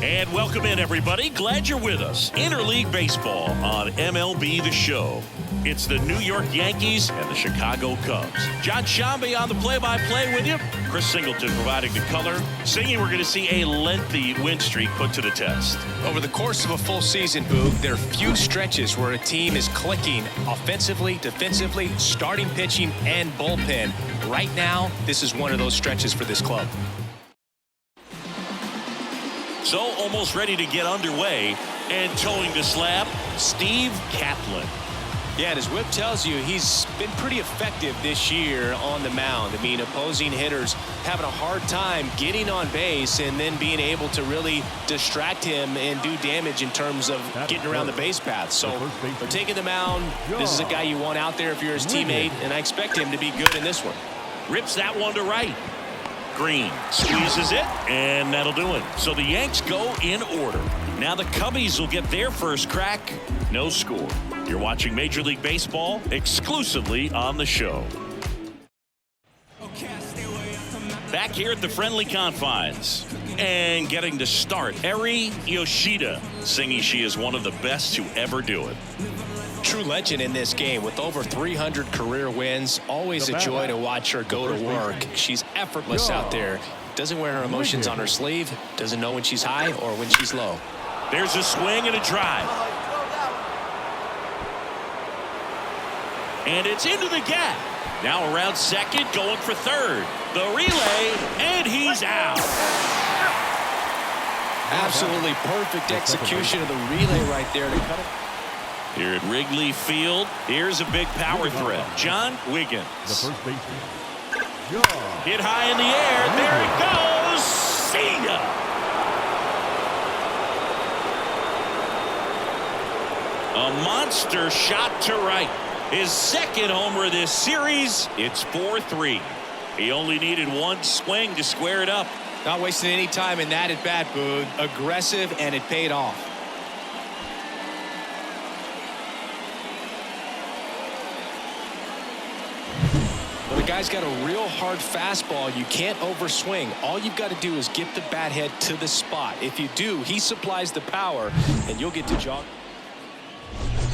And welcome in, everybody. Glad you're with us. Interleague Baseball on MLB The Show. It's the New York Yankees and the Chicago Cubs. John Shambi on the play-by-play with you. Chris Singleton providing the color. Singing, we're going to see a lengthy win streak put to the test. Over the course of a full season, Boog, there are few stretches where a team is clicking offensively, defensively, starting pitching, and bullpen. Right now, this is one of those stretches for this club. So almost ready to get underway, and towing the slab, Steve Kaplan. Yeah, and as Whip tells you, he's been pretty effective this year on the mound. I mean, opposing hitters having a hard time getting on base and then being able to really distract him and do damage in terms of getting around the base path. So for taking the mound, this is a guy you want out there if you're his teammate, and I expect him to be good in this one. Rips that one to right. Green squeezes it, and that'll do it. So the Yanks go in order. Now the Cubbies will get their first crack. No score. You're watching Major League Baseball exclusively on the show. Back here at the friendly confines and getting to start, Eri Yoshida, singing she is one of the best to ever do it. True legend in this game with over 300 career wins. Always a joy to watch her go to work. She's effortless out there. Doesn't wear her emotions on her sleeve. Doesn't know when she's high or when she's low. There's a swing and a drive. And it's into the gap. Now around second, going for third. The relay, and he's out. Absolutely perfect execution of the relay right there to cut it. Here at Wrigley Field, here's a big power threat. John Wiggins. Hit high in the air. There it goes. See ya. A monster shot to right. His second homer this series. It's 4-3. He only needed one swing to square it up. Not wasting any time in that at bat, Boog. Aggressive, and it paid off. Well, the guy's got a real hard fastball. You can't overswing. All you've got to do is get the bat head to the spot. If you do, he supplies the power, and you'll get to jog.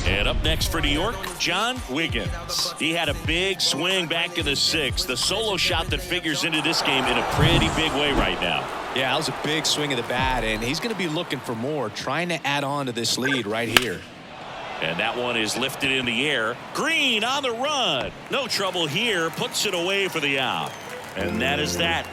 And up next for New York, John Wiggins. He had a big swing back in the sixth. The solo shot that figures into this game in a pretty big way right now. Yeah, that was a big swing of the bat, and he's going to be looking for more, trying to add on to this lead right here. And that one is lifted in the air. Green on the run. No trouble here. Puts it away for the out. And that is that.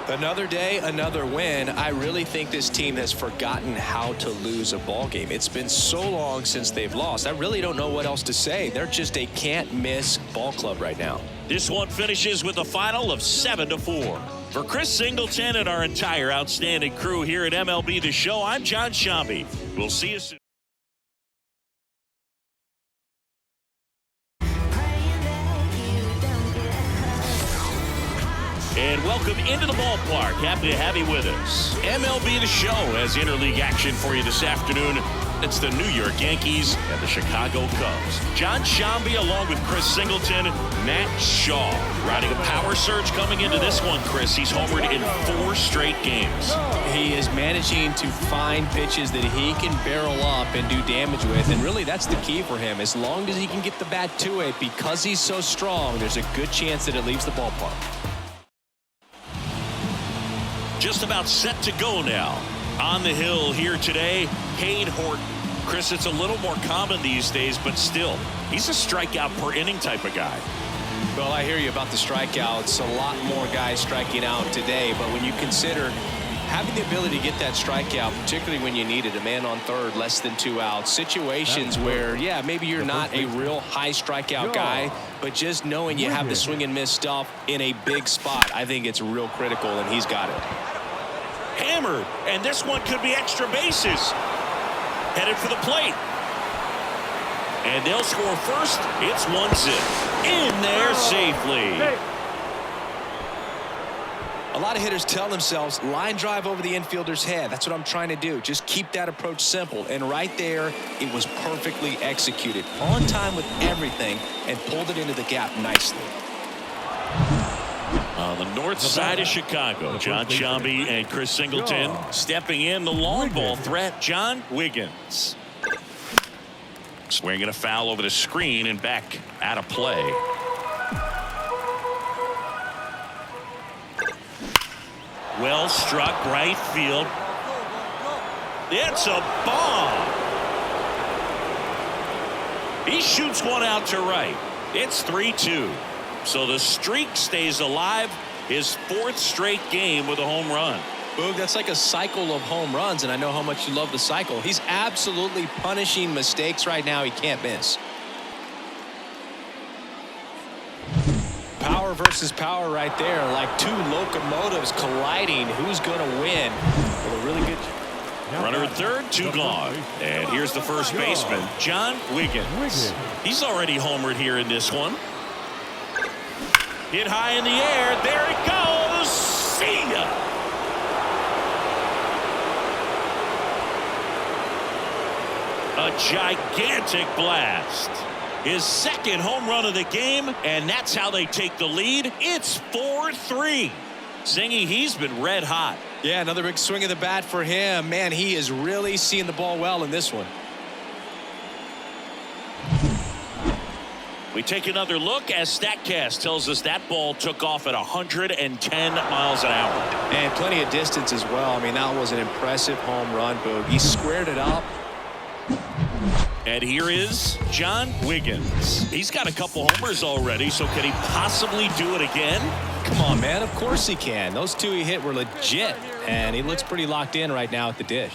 Another day, another win. I really think this team has forgotten how to lose a ball game. It's been so long since they've lost. I really don't know what else to say. They're just a can't-miss ball club right now. This one finishes with a final of 7-4. For Chris Singleton and our entire outstanding crew here at MLB The Show, I'm John Shambi. We'll see you soon. And welcome into the ballpark. Happy to have you with us. MLB The Show has interleague action for you this afternoon. It's the New York Yankees and the Chicago Cubs. John Shambi along with Chris Singleton, Matt Shaw riding a power surge coming into this one, Chris. He's homered in 4 straight games. He is managing to find pitches that he can barrel up and do damage with, and really that's the key for him. As long as he can get the bat to it, because he's so strong, there's a good chance that it leaves the ballpark. Just about set to go now. On the hill here today, Cade Horton. Chris, it's a little more common these days, but still, he's a strikeout per inning type of guy. Well, I hear you about the strikeouts. A lot more guys striking out today, but when you consider having the ability to get that strikeout, particularly when you need it, a man on third, less than 2 outs, situations where, yeah, maybe you're not a real high strikeout guy, but just knowing you have the swing and miss stuff in a big spot, I think it's real critical, and he's got it. Hammered, and this one could be extra bases. Headed for the plate. And they'll score first. It's 1-0. In there safely. A lot of hitters tell themselves, line drive over the infielder's head. That's what I'm trying to do. Just keep that approach simple. And right there, it was perfectly executed. On time with everything and pulled it into the gap nicely. On the north side of Chicago, John Sciambi and Chris Singleton stepping in. The long ball threat, John Wiggins. Swinging a foul over the screen and back out of play. Well struck, right field. It's a bomb. He shoots one out to right. It's 3-2. So the streak stays alive. His fourth straight game with a home run. Boog, that's like a cycle of home runs, and I know how much you love the cycle. He's absolutely punishing mistakes right now he can't miss. Power versus power right there, like two locomotives colliding. Who's going to win? With a really good runner at third, two gone. And here's the first baseman, John Wiggins. He's already homered here in this one. Hit high in the air. There it goes. See ya. A gigantic blast. His second home run of the game, and that's how they take the lead. It's 4-3. Singy, he's been red hot. Yeah, another big swing of the bat for him. Man, he is really seeing the ball well in this one. We take another look as StatCast tells us that ball took off at 110 miles an hour. And plenty of distance as well. I mean, that was an impressive home run, Boog. He squared it up. And here is John Wiggins. He's got a couple homers already, so can he possibly do it again? Come on, man. Of course he can. Those two he hit were legit, and he looks pretty locked in right now at the dish.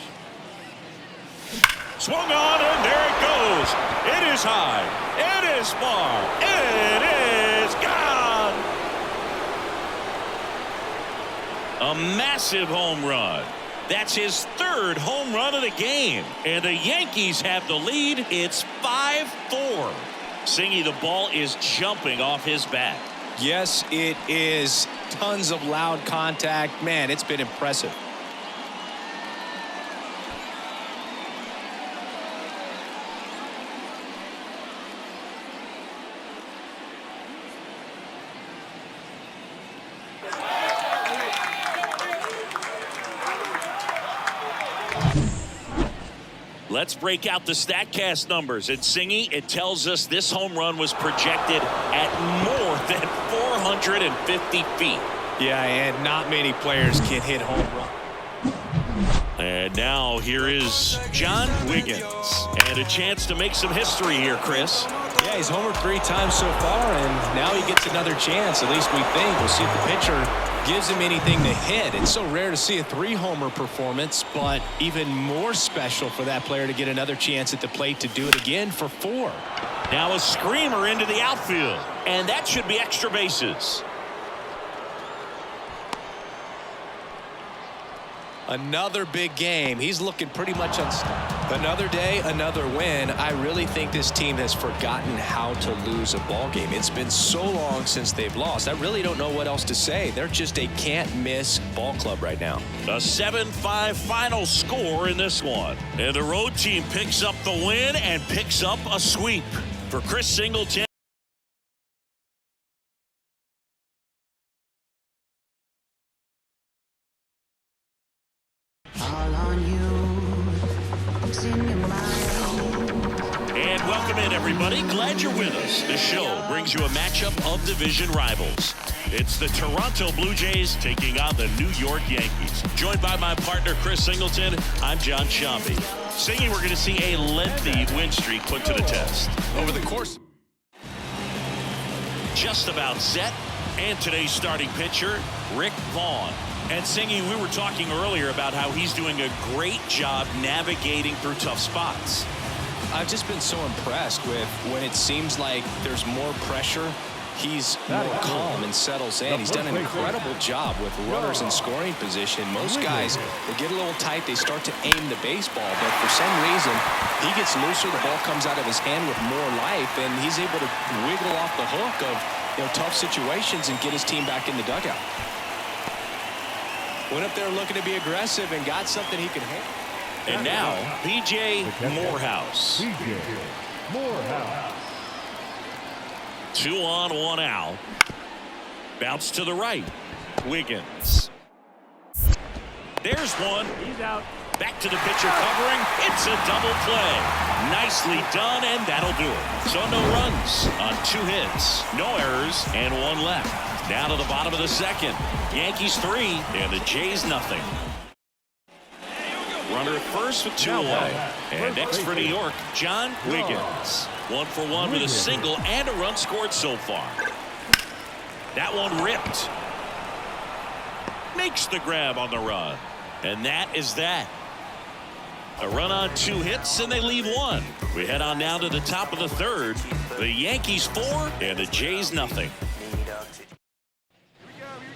Swung on, and there it goes. It is high. It is far. It is gone. A massive home run. That's his third home run of the game. And the Yankees have the lead. It's 5-4. Singy, the ball is jumping off his bat. Yes, it is. Tons of loud contact. Man, it's been impressive. Let's break out the StatCast numbers. At Singy, it tells us this home run was projected at more than 450 feet. Yeah, and not many players can hit home run. And now here is John Wiggins. And a chance to make some history here, Chris. Yeah, he's homered 3 times so far, and now he gets another chance. At least we think. We'll see if the pitcher gives him anything to hit. It's so rare to see a 3-homer performance, but even more special for that player to get another chance at the plate to do it again for 4. Now a screamer into the outfield, and that should be extra bases. Another big game. He's looking pretty much unstoppable. Another day, another win. I really think this team has forgotten how to lose a ball game. It's been so long since they've lost. I really don't know what else to say. They're just a can't-miss ball club right now. A 7-5 final score in this one. And the road team picks up the win and picks up a sweep. For Chris Singleton. And welcome in, everybody. Glad you're with us. The show brings you a matchup of division rivals. It's the Toronto Blue Jays taking on the New York Yankees. Joined by my partner, Chris Singleton, I'm John Sciambi. Singy, we're going to see a lengthy win streak put to the test. Over the course. Just about set. And today's starting pitcher, Rick Vaughn. And Singy, we were talking earlier about how he's doing a great job navigating through tough spots. I've just been so impressed with when it seems like there's more pressure. He's more calm and settles in. He's done an incredible job with runners in scoring position. Most guys, they get a little tight. They start to aim the baseball. But for some reason, he gets looser. The ball comes out of his hand with more life. And he's able to wiggle off the hook of tough situations and get his team back in the dugout. Went up there looking to be aggressive and got something he could handle. And now, B.J. Morehouse. B.J. Morehouse. 2 on, 1 out. Bounce to the right. Wiggins. There's one. He's out. Back to the pitcher covering. It's a double play. Nicely done, and that'll do it. So no runs on 2 hits, no errors, and 1 left. Down to the bottom of the second. Yankees 3 and the Jays nothing. Runner at first with 2 away. And next for New York, John Wiggins. 1 for 1 with a single and a run scored so far. That one ripped. Makes the grab on the run. And that is that. A run on 2 hits, and they leave 1. We head on now to the top of the third. The Yankees 4 and the Jays nothing.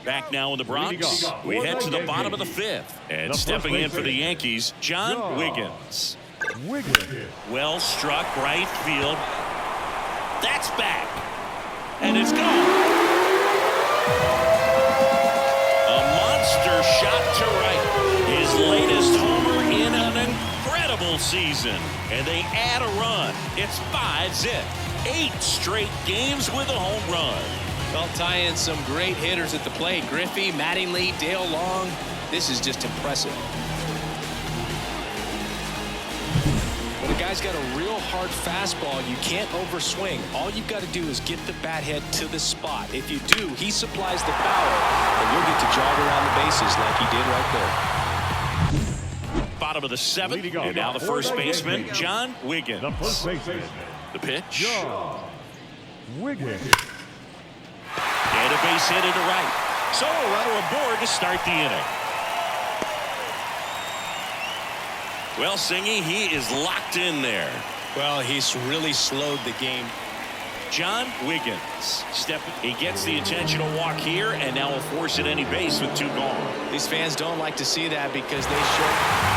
Back now in the Bronx. We head to the bottom of the 5th. And stepping in for the Yankees, John Wiggins. Well struck right field. That's back. And it's gone. A monster shot to right. His latest homer in an incredible season. And they add a run. It's 5-zip. 8 straight games with a home run. Well, tie in some great hitters at the plate. Griffey, Mattingly, Dale Long. This is just impressive. When a guy's got a real hard fastball, you can't overswing. All you've got to do is get the bat head to the spot. If you do, he supplies the power, and you'll get to jog around the bases like he did right there. Bottom of the 7th, and now the first baseman, John Wiggins. The first baseman. The pitch. John Wiggins. And a base hit into right. So a runner aboard to start the inning. Well, Singy, he is locked in there. Well, he's really slowed the game. John Wiggins. He gets the intentional walk here, and now will force at any base with 2 gone. These fans don't like to see that because they should.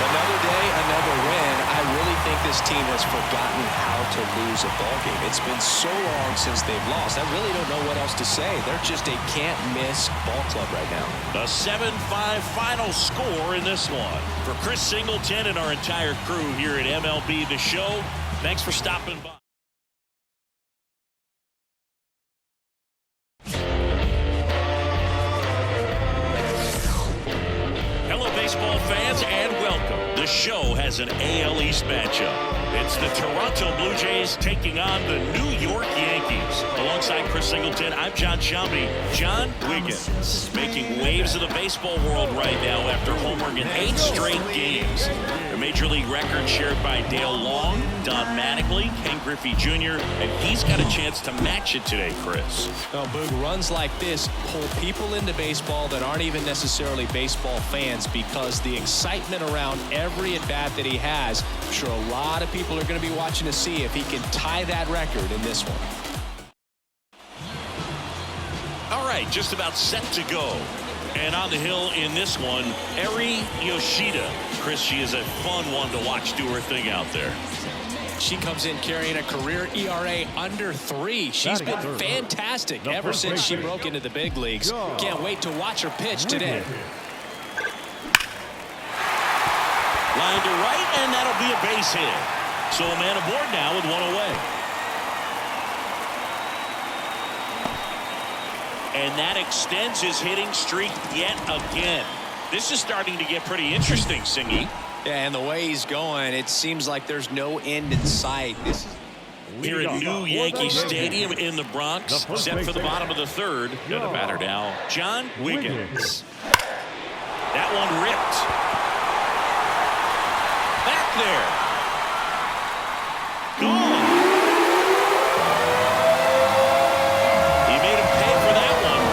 Another day, another win. I really think this team has forgotten how to lose a ball game. It's been so long since they've lost. I really don't know what else to say. They're just a can't-miss ball club right now. A 7-5 final score in this one. For Chris Singleton and our entire crew here at MLB The Show, thanks for stopping by. Baseball fans, and welcome. The show has an AL East matchup. It's the Toronto Blue Jays taking on the New York Yankees. Alongside Chris Singleton, I'm John Shambi. John Wiggins making waves in the baseball world right now after homering in 8 straight games. A Major League record shared by Dale Long, Don Mattingly, Ken Griffey Jr., and he's got a chance to match it today, Chris. Well, Boog, runs like this pull people into baseball that aren't even necessarily baseball fans because the excitement around every at-bat that he has, I'm sure a lot of people are going to be watching to see if he can tie that record in this one. All right, just about set to go. And on the hill in this one, Eri Yoshida. Chris, she is a fun one to watch do her thing out there. She comes in carrying a career ERA under 3. She's been fantastic ever since she broke into the big leagues. Can't wait to watch her pitch today. Line to right, and that'll be a base hit. So a man aboard now with 1 away. And that extends his hitting streak yet again. This is starting to get pretty interesting, Singy. Yeah, and the way he's going, it seems like there's no end in sight. This is here at New Yankee Stadium in the Bronx, set for the bottom of the 3rd. Got a batter now, John Wiggins. That one ripped. Back there. Gone. He made him pay for that one.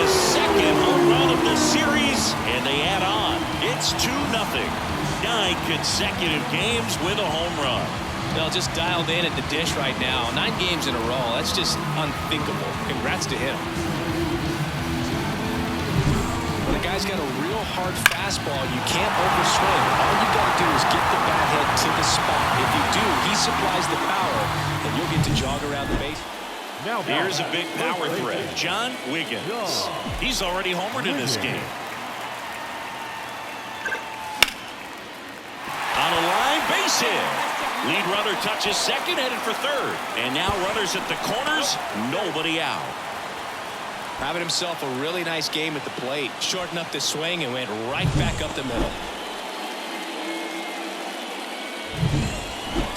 His 2nd home run of the series, and they add on. It's 2-0. 9 consecutive games with a home run. They'll just dialed in at the dish right now. 9 games in a row. That's just unthinkable. Congrats to him. When a guy's got a real hard fastball, you can't overswing. All you got to do is get the bat head to the spot. If you do, he supplies the power, and you'll get to jog around the base. Now here's a big power threat, John Wiggins. He's already homered in this game. Base hit. Lead runner touches second, headed for third. And now runners at the corners, nobody out. Having himself a really nice game at the plate. Shortened up the swing and went right back up the middle.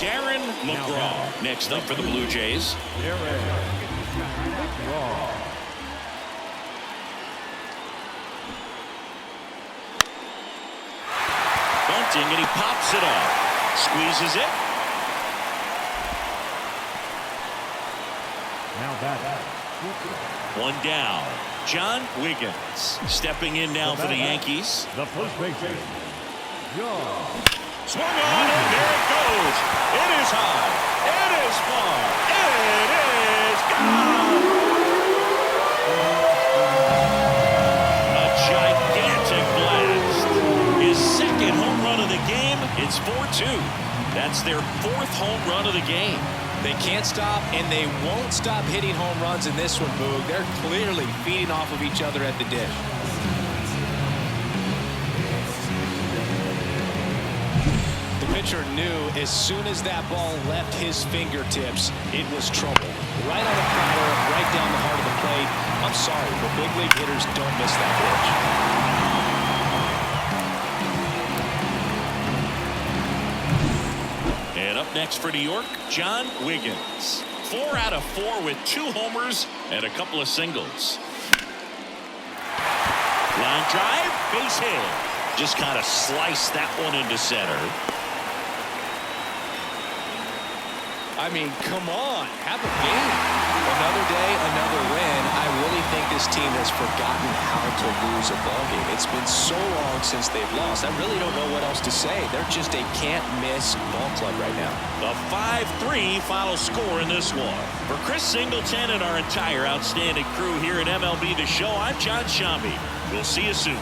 Darren McGraw next up for the Blue Jays. Bunting, and he pops it off. Squeezes it. Now that. One down. John Wiggins stepping in now for the Yankees. The first baseman. John. Swung on, and there it goes. It is high. It is far. It is gone. A gigantic blast. His second home run of the game. It's 4-2. That's their fourth home run of the game. They can't stop, and they won't stop hitting home runs in this one, Boog. They're clearly feeding off of each other at the dish. The pitcher knew as soon as that ball left his fingertips, it was trouble. Right on the counter, right down the heart of the plate. I'm sorry, but big league hitters don't miss that pitch. And up next for New York, John Wiggins. 4 out of 4 with 2 homers and a couple of singles. Line drive, base hit. Just kind of sliced that one into center. I mean, come on, have a game. Another day, another win. I really think this team has forgotten how to lose a ball game. It's been so long since they've lost. I really don't know what else to say. They're just a can't-miss ball club right now. The 5-3 final score in this one. For Chris Singleton and our entire outstanding crew here at MLB The Show, I'm John Shambi. We'll see you soon.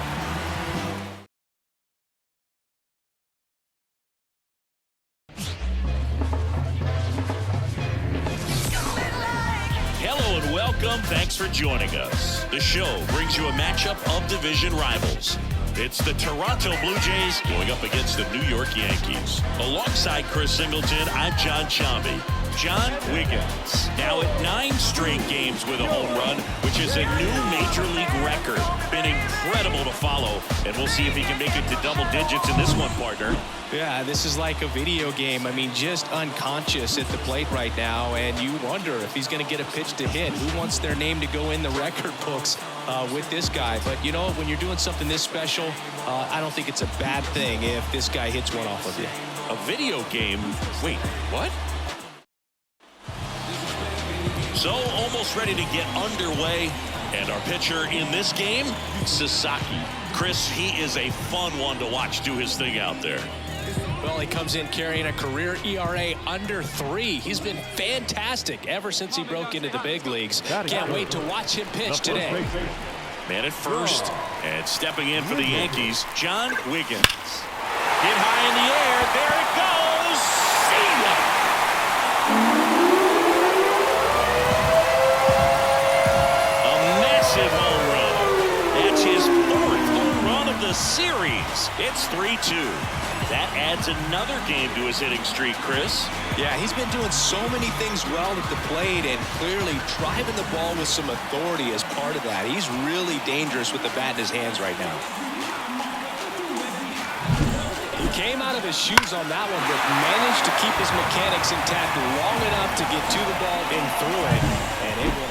Thanks for joining us. The show brings you a matchup of division rivals. It's the Toronto Blue Jays going up against the New York Yankees. Alongside Chris Singleton, I'm John Shambi. John Wiggins, now at 9 straight games with a home run, which is a new major league record. Been incredible to follow, and we'll see if he can make it to double digits in this one, partner. Yeah, this is like a video game. I mean, just unconscious at the plate right now, and you wonder if he's going to get a pitch to hit. Who wants their name to go in the record books with this guy? But, you know, when you're doing something this special, I don't think it's a bad thing if this guy hits one off of you. A video game? Wait, what? So, almost ready to get underway. And our pitcher in this game, Sasaki. Chris, he is a fun one to watch do his thing out there. Well, he comes in carrying a career ERA under 3. He's been fantastic ever since he broke into the big leagues. Can't wait to watch him pitch today. Man at first, and stepping in for the Yankees, John Wiggins. Hit high in the air. There it goes. See ya. Home run. That's his 4th home run of the series. It's 3-2. That adds another game to his hitting streak, Chris. Yeah, he's been doing so many things well at the plate and clearly driving the ball with some authority as part of that. He's really dangerous with the bat in his hands right now. He came out of his shoes on that one, but managed to keep his mechanics intact long enough to get to the ball and through it. And it will.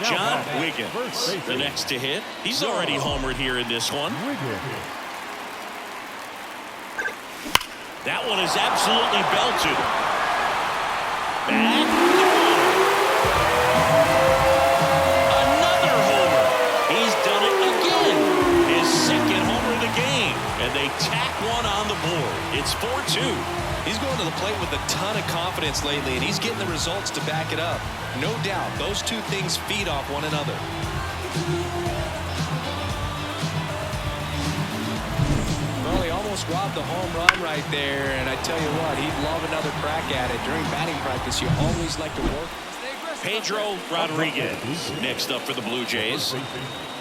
John Wiggins, the next to hit. He's already homered here in this one. That one is absolutely belted. Back. Another homer. He's done it again. His 2nd homer of the game. And they tack one on the board. It's 4-2. He's going to the plate with a ton of confidence lately, and he's getting the results to back it up. No doubt, those two things feed off one another. Well, he almost robbed the home run right there, and I tell you what, he'd love another crack at it. During batting practice, you always like to work. Pedro Rodriguez next up for the Blue Jays.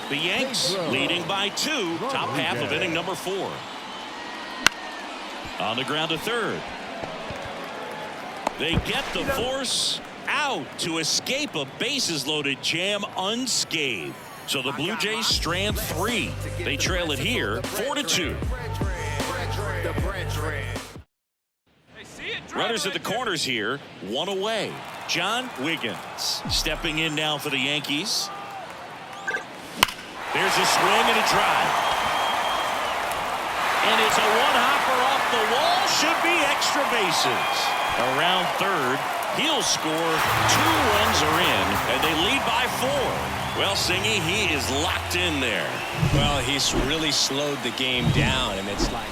The Yanks leading by 2, top half of inning number 4. On the ground to third. They get the force out to escape a bases-loaded jam unscathed. So the Blue Jays strand 3. They trail it here 4-2. Runners at the corners here, 1 away. John Wiggins stepping in now for the Yankees. There's a swing and a drive. And it's a one-hopper off the wall. Should be extra bases. Around third, he'll score. 2 runs are in, and they lead by 4. Well, Singy, he is locked in there. Well, he's really slowed the game down, and it's like...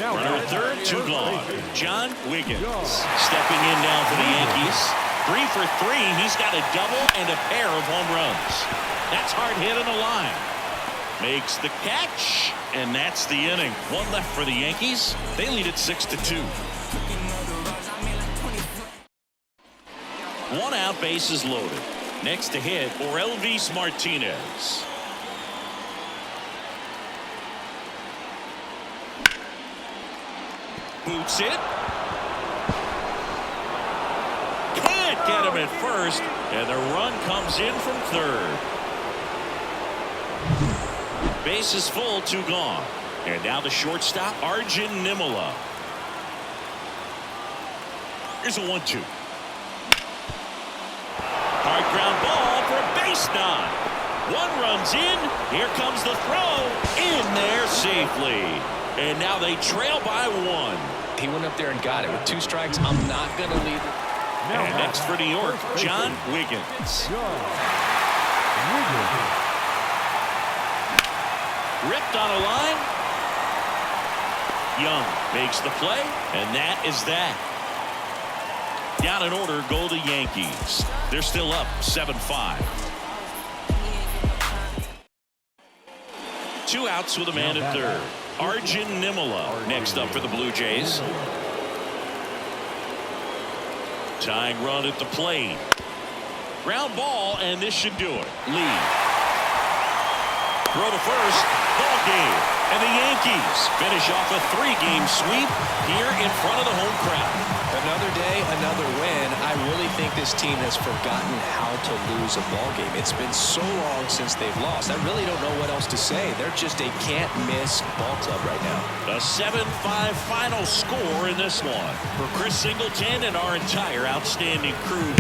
Runner at third, 2 gone. John Wiggins stepping in now for the Yankees. 3 for 3. He's got a double and a pair of home runs. That's hard hit on the line. Makes the catch, and that's the inning. 1 left for the Yankees. They lead it 6-2. 1 out, bases loaded. Next to hit, Orelvis Martinez. Boots it. Can't get him at first, and the run comes in from third. Base is full, 2 gone. And now the shortstop, Arjun Nimala. Here's a 1-2. Hard ground ball for a base knock. 1 runs in. Here comes the throw. In there safely. And now they trail by 1. He went up there and got it. With 2 strikes, I'm not going to leave it. And next for New York, John Wiggins. Ripped on a line. Young makes the play, and that is that. Down in order go the Yankees. They're still up 7-5. 2 outs with a man at third. Arjun Nimala next up for the Blue Jays. Tying run at the plate. Ground ball, and this should do it. Lead. Throw to first. Ball game. And the Yankees finish off a 3-game sweep here in front of the home crowd. Another day, another win. I really think this team has forgotten how to lose a ball game. It's been so long since they've lost. I really don't know what else to say. They're just a can't-miss ball club right now. A 7-5 final score in this one. For Chris Singleton and our entire outstanding crew.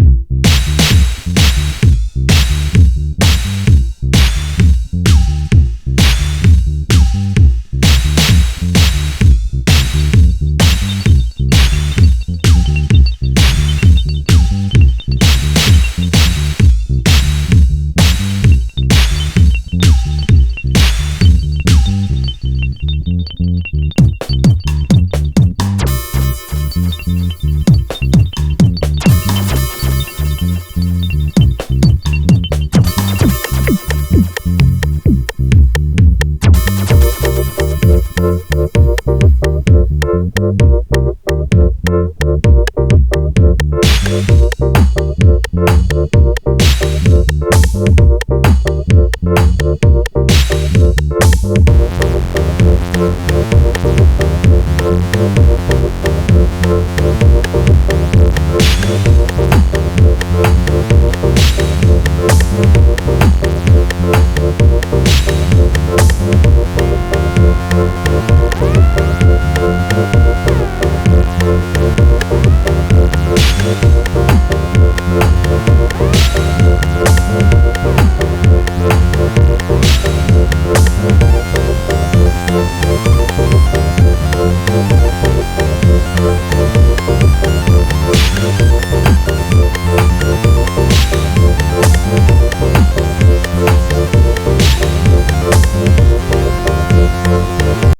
We'll be right back.